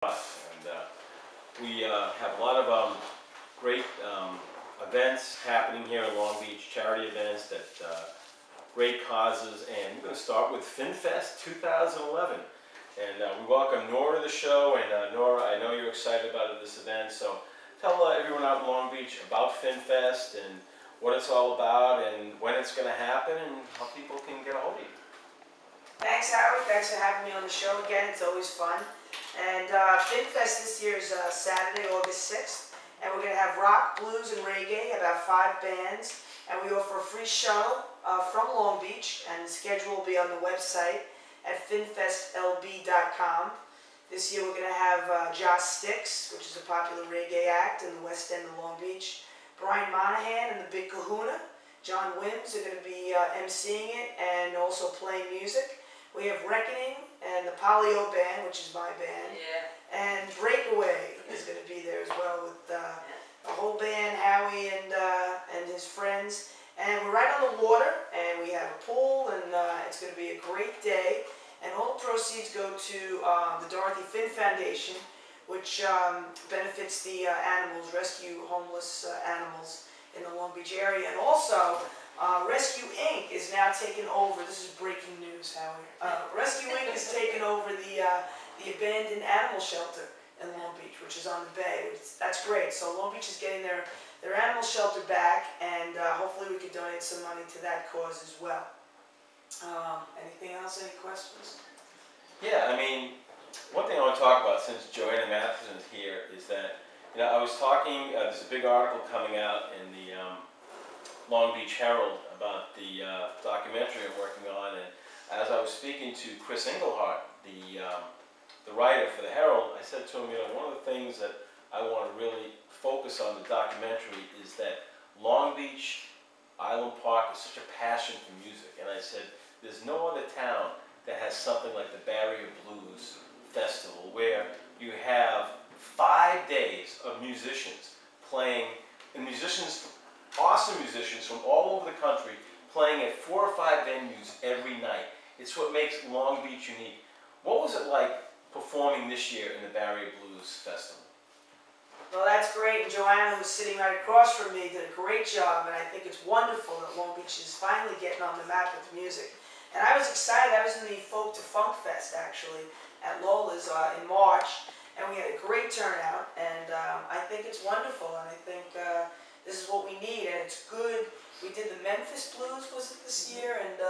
And we have a lot of great events happening here in Long Beach, charity events that great causes, and we're going to start with FinFest 2011. And we welcome Nora to the show, and Nora, I know you're excited about this event, so tell everyone out in Long Beach about FinFest and what it's all about and when it's going to happen and how people can get a hold of you. Thanks, Howard. Thanks for having me on the show again. It's always fun. And FinFest this year is Saturday, August 6th. And we're going to have rock, blues, and reggae, about 5 bands. And we offer a free shuttle from Long Beach. And the schedule will be on the website at finfestlb.com. This year we're going to have Josh Sticks, which is a popular reggae act in the west end of Long Beach. Brian Monahan and the Big Kahuna. John Wims are going to be emceeing it and also playing music. We have Reckoning and the Polio Band, which is my band. Yeah. And Breakaway is going to be there as well with the whole band, Howie and his friends. And we're right on the water, and we have a pool, and it's going to be a great day. And all the proceeds go to the Dorothy Finn Foundation, which benefits the animals, rescue homeless animals in the Long Beach area. And also, Rescue Inc. is now taking over. This is breaking news, Howie. Rescue Inc. has taken over the abandoned animal shelter in Long Beach, which is on the bay. That's great. So Long Beach is getting their animal shelter back, and hopefully we can donate some money to that cause as well. Anything else? Any questions? Yeah, I mean, one thing I want to talk about since Joanna Matheson is here is that, I was talking, there's a big article coming out in the Long Beach Herald about the documentary I'm working on, and as I was speaking to Chris Englehart, the writer for the Herald, I said to him, one of the things that I want to really focus on the documentary is that Long Beach Island Park is such a passion for music, and I said, there's no other town that has something like the Barrier Blues Festival, where you have 5 days of musicians playing, and awesome musicians from all over the country playing at 4 or 5 venues every night. It's what makes Long Beach unique. What was it like performing this year in the Barrier Blues Festival? Well, that's great. And Joanna, who's sitting right across from me, did a great job. And I think it's wonderful that Long Beach is finally getting on the map with music. And I was excited. I was in the Folk to Funk Fest, actually, at Lola's in March. And we had a great turnout. And I think it's wonderful. And I think this is what we need. And it's good. We did the Memphis Blues, was it this year? And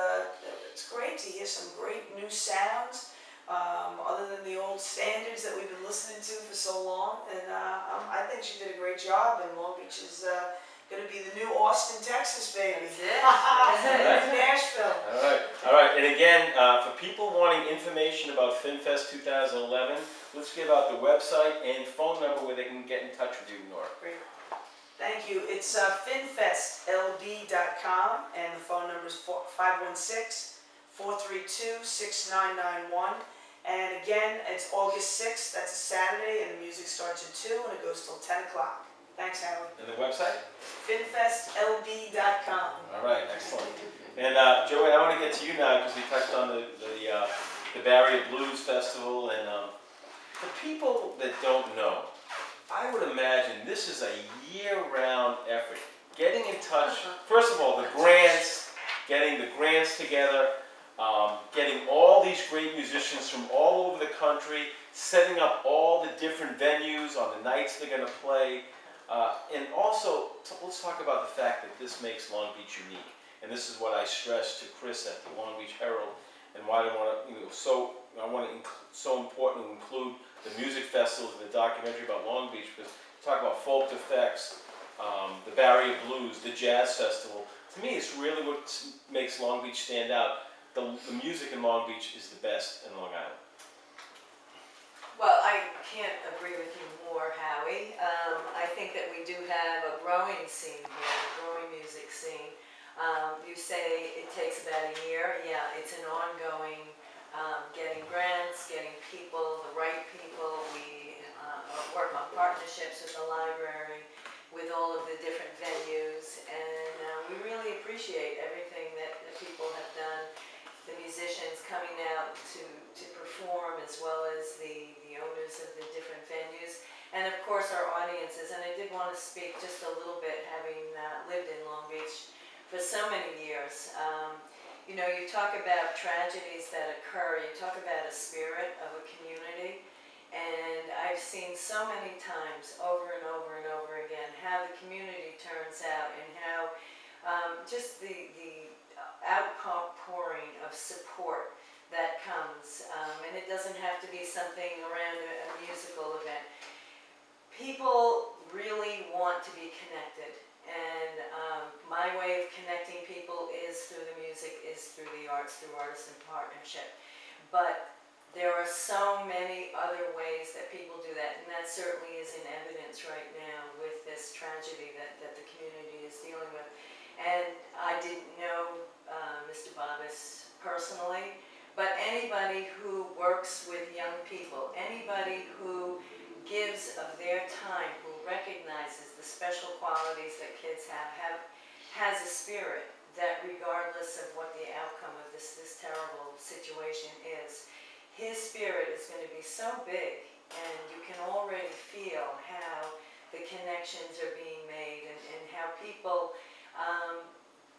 it's great to hear some great new sounds. Other than the old standards that we've been listening to for so long. And I think she did a great job, and Long Beach is going to be the new Austin, Texas, baby. That's it. Nashville. All right. And again, for people wanting information about FinFest 2011, let's give out the website and phone number where they can get in touch with you, Nora. Great. Thank you. It's finfestlb.com, and the phone number is 516-432-6991. And again, it's August 6th, that's a Saturday, and the music starts at 2 and it goes till 10 o'clock. Thanks, Howie. And the website? finfestlb.com. All right, excellent. And Joanne, I want to get to you now because we touched on the Barrier Blues Festival. And for people that don't know, I would imagine this is a year-round effort. Getting in touch, first of all, the grants, getting the grants together, getting all these great musicians from all over the country, setting up all the different venues on the nights they're going to play. And also, let's talk about the fact that this makes Long Beach unique. And this is what I stressed to Chris at the Long Beach Herald, and why I want to, so important to include the music festivals in the documentary about Long Beach, because talk about folk effects, the Barrier Blues, the Jazz Festival. To me, it's really what makes Long Beach stand out. The music in Long Beach is the best in Long Island. Well, I can't agree with you more, Howie. I think that we do have a growing scene here, a growing music scene. You say it takes about a year. Yeah, it's an ongoing getting grants, getting people, the right people. We work on partnerships with the library, with all of the different venues, and we really appreciate everything that the people have done. The musicians coming out to perform, as well as the owners of the different experiences, and I did want to speak just a little bit, having lived in Long Beach for so many years. You know, you talk about tragedies that occur, you talk about a spirit of a community, and I've seen so many times over and over and over again how the community turns out and how just the outpouring of support that comes, and it doesn't have to be something around a musical event. People really want to be connected, and my way of connecting people is through the music, is through the arts, through artisan partnership. But there are so many other ways that people do that, and that certainly is in evidence right now with this tragedy that the community is dealing with. And I didn't know Mr. Bobis personally, but anybody who works with young people, anybody who gives of their time, who recognizes the special qualities that kids have has a spirit that regardless of what the outcome of this terrible situation is, his spirit is going to be so big, and you can already feel how the connections are being made and how people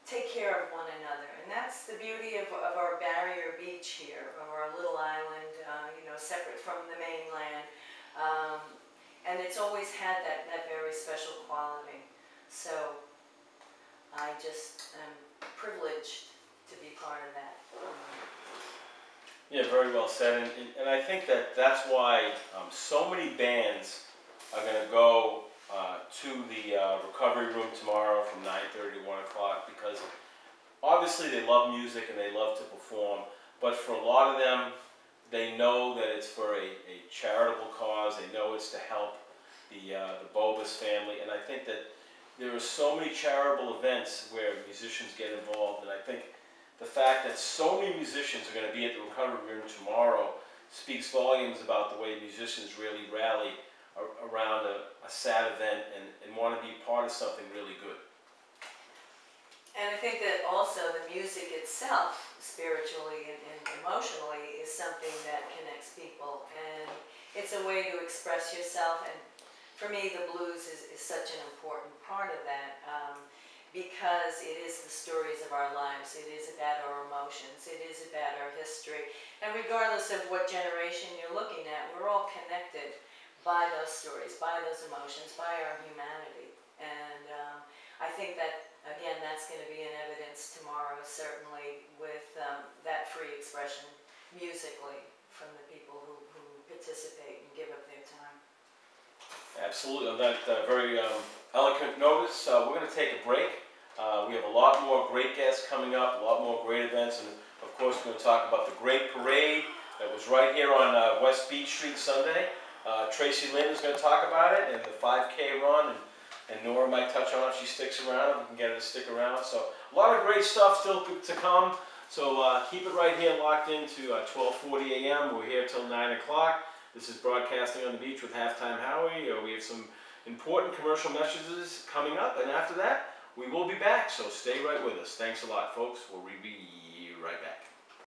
take care of one another. And that's the beauty of our barrier beach here, of our little island, you know, separate from the mainland. And it's always had that very special quality. So I just am privileged to be part of that. Yeah, very well said. And I think that's why so many bands are going to go to the recovery room tomorrow from 9:30 to 1 o'clock, because obviously they love music and they love to perform, but for a lot of them, they know that it's for a charitable cause. They know it's to help the Bobis family, and I think that there are so many charitable events where musicians get involved, and I think the fact that so many musicians are going to be at the recovery room tomorrow speaks volumes about the way musicians really rally around a sad event and want to be part of something really good. And I think that also the music itself, spiritually and emotionally, is something that connects people. And it's a way to express yourself. And for me, the blues is such an important part of that, because it is the stories of our lives. It is about our emotions. It is about our history. And regardless of what generation you're looking at, we're all connected by those stories, by those emotions, by our humanity. And I think that, again, that's going to be in evidence tomorrow, certainly, with that free expression musically from the people who participate and give up their time. Absolutely. On that very eloquent notice, we're going to take a break. We have a lot more great guests coming up, a lot more great events, and of course we're going to talk about the great parade that was right here on West Beach Street Sunday. Tracy Lynn is going to talk about it, and the 5K run, and Nora might touch on it if she sticks around. We can get her to stick around. So a lot of great stuff still to come. So keep it right here locked into 12:40 a.m. We're here till 9 o'clock. This is Broadcasting on the Beach with Halftime Howie. We have some important commercial messages coming up, and after that, we will be back. So stay right with us. Thanks a lot, folks. We'll be right back.